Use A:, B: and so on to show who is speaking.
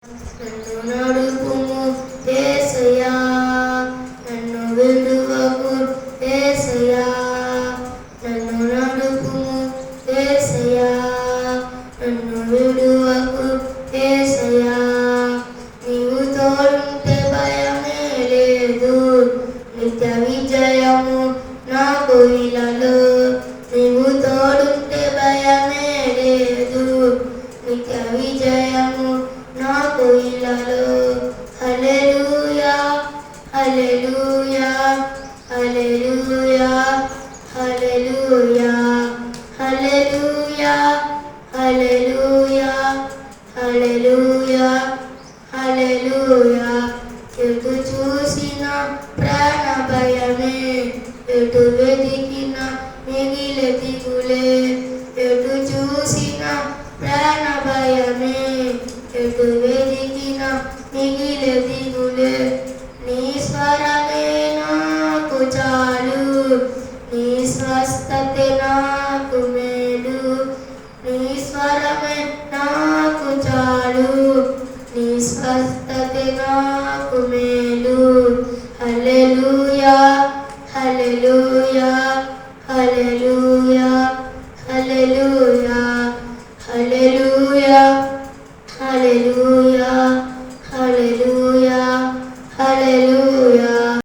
A: నన్ను నడుపుము యేసయ్యా, నన్ను విడువకు యేసయ్యా, నన్ను నడుపుము యేసయ్యా, నన్ను విడువకు యేసయ్యా. నీవు తోడుంటే భయమే లేదు, నిత్య విజయము నాకు ఇలలో. నీవు తోడుంటే భయమే లేదు, నిత్య విజయము నాకు ఇలలో. హల్లెలూయా హల్లెలూయా హల్లెలూయా హల్లెలూయా హల్లెలూయా హల్లెలూయా హల్లెలూయా హల్లెలూయా. ఎటు చూసిన ప్రాణ భయమే, ఎటు వెతికిన మిగిలే దిగులే. ఎటు చూసిన ప్రాణ భయమే, ఎటు వెతికిన మిగిలే దిగులే. నీ స్వరమే నాకు చాలు, నీ స్వస్థతే నాకు మేలు. నీ స్వరమే నాకు చాలు, నీ స్వస్థతే నాకు మేలు. హల్లెలూయా హల్లెలూయా హల్లెలూయా హల్లెలూయా హల్లెలూయా